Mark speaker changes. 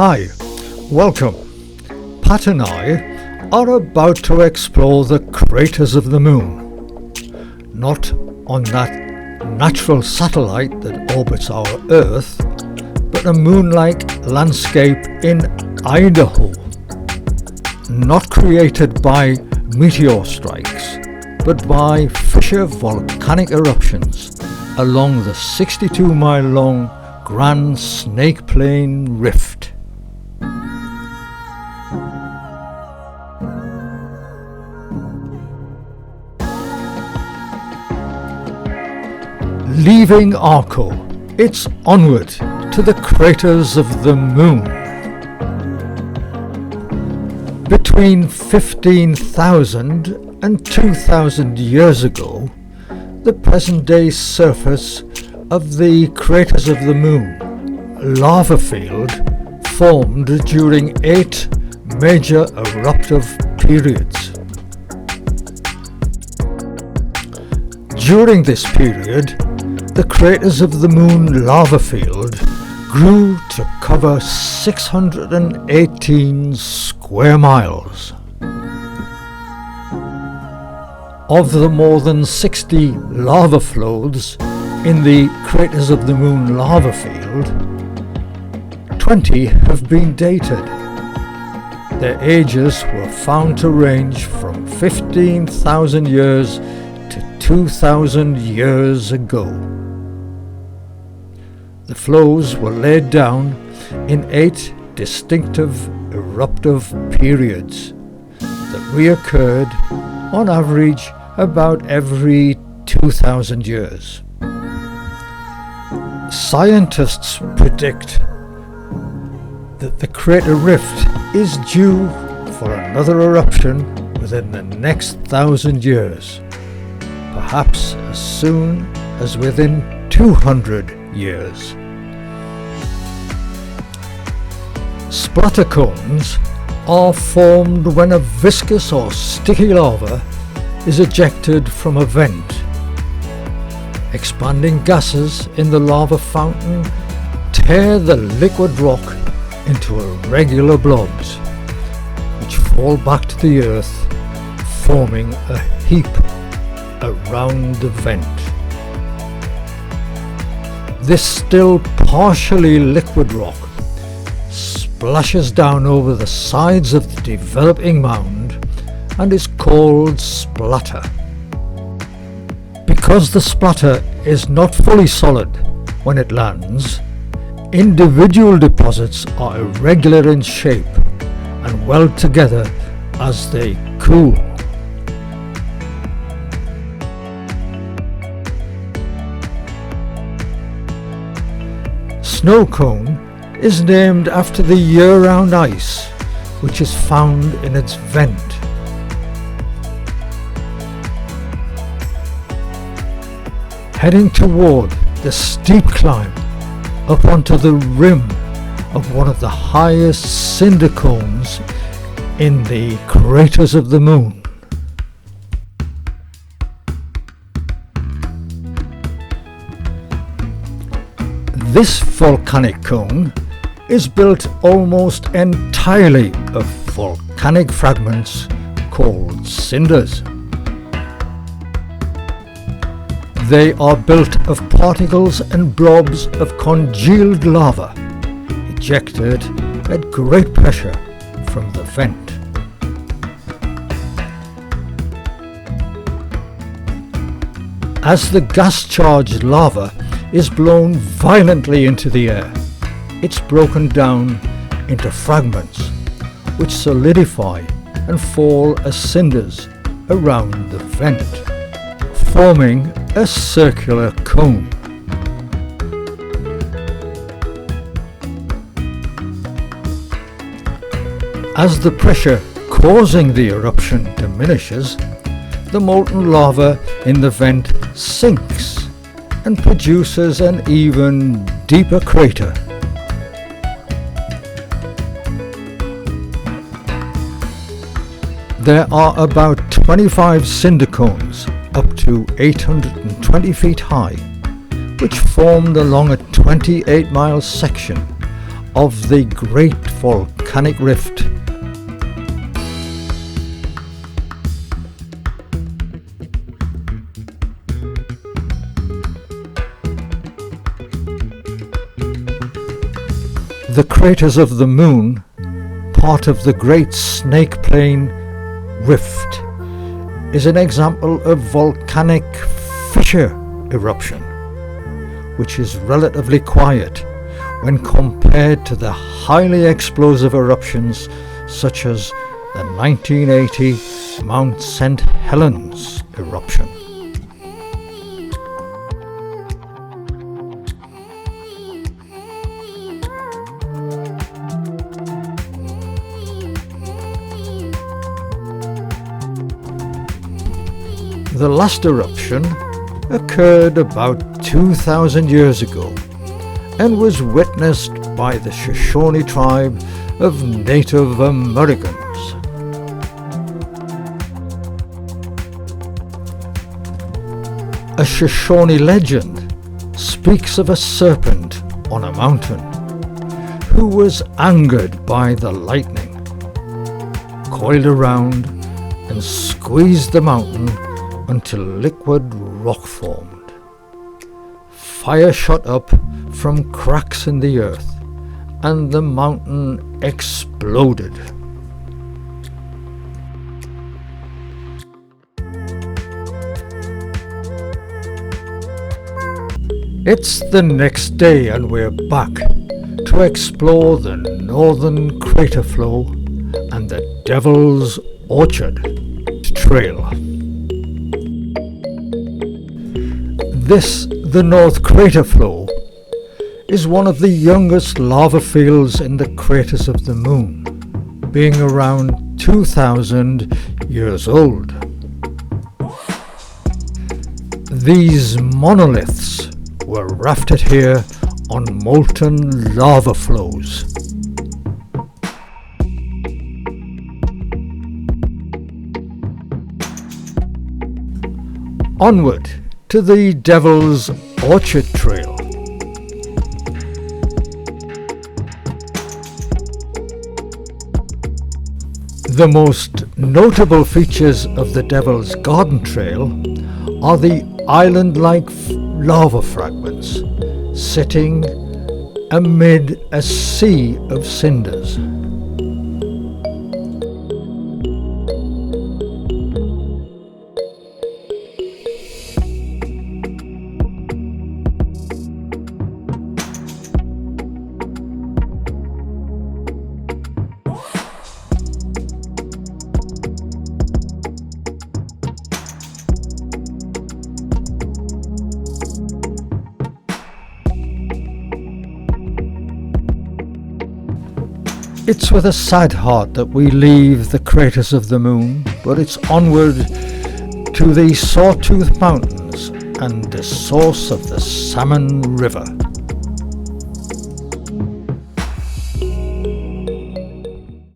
Speaker 1: Hi, welcome. Pat and I are about to explore the craters of the moon. Not on that natural satellite that orbits our Earth, but a moon-like landscape in Idaho. Not created by meteor strikes, but by fissure volcanic eruptions along the 62-mile-long Grand Snake Plain Rift. Leaving Arco, it's onward to the craters of the moon. Between 15,000 and 2,000 years ago, the present-day surface of the craters of the moon, lava field, formed during 8 major eruptive periods. During this period, the craters of the moon lava field grew to cover 618 square miles. Of the more than 60 lava flows in the craters of the moon lava field, 20 have been dated. Their ages were found to range from 15,000 years to 2,000 years ago. The flows were laid down in 8 distinctive eruptive periods that reoccurred on average about every 2,000 years. Scientists predict that the crater rift is due for another eruption within the next 1,000 years, perhaps as soon as within 200 years. Splatter cones are formed when a viscous or sticky lava is ejected from a vent. Expanding gases in the lava fountain tear the liquid rock into irregular blobs, which fall back to the earth, forming a heap around the vent. This still partially liquid rock splashes down over the sides of the developing mound and is called splatter. Because the splatter is not fully solid when it lands, individual deposits are irregular in shape and weld together as they cool. Snow cone is named after the year-round ice which is found in its vent. Heading toward the steep climb up onto the rim of one of the highest cinder cones in the craters of the moon. This volcanic cone is built almost entirely of volcanic fragments called cinders. They are built of particles and blobs of congealed lava, ejected at great pressure from the vent. As the gas-charged lava is blown violently into the air, it's broken down into fragments which solidify and fall as cinders around the vent, forming a circular cone. As the pressure causing the eruption diminishes, the molten lava in the vent sinks and produces an even deeper crater. There are about 25 cinder cones up to 820 feet high, which formed along a 28-mile section of the Great Volcanic Rift. The craters of the Moon, part of the Great Snake Plane Rift, is an example of volcanic fissure eruption, which is relatively quiet when compared to the highly explosive eruptions such as the 1980 Mount St. Helens eruption. The last eruption occurred about 2,000 years ago and was witnessed by the Shoshone tribe of Native Americans. A Shoshone legend speaks of a serpent on a mountain who was angered by the lightning, coiled around and squeezed the mountain until liquid rock formed. Fire shot up from cracks in the earth and the mountain exploded. It's the next day and we're back to explore the northern crater flow and the Devil's Orchard Trail. This, the North Crater Flow, is one of the youngest lava fields in the craters of the Moon, being around 2,000 years old. These monoliths were rafted here on molten lava flows. Onward to the Devil's Orchard Trail. The most notable features of the Devil's Garden Trail are the island-like lava fragments sitting amid a sea of cinders. It's with a sad heart that we leave the craters of the Moon, but it's onward to the Sawtooth Mountains and the source of the Salmon River.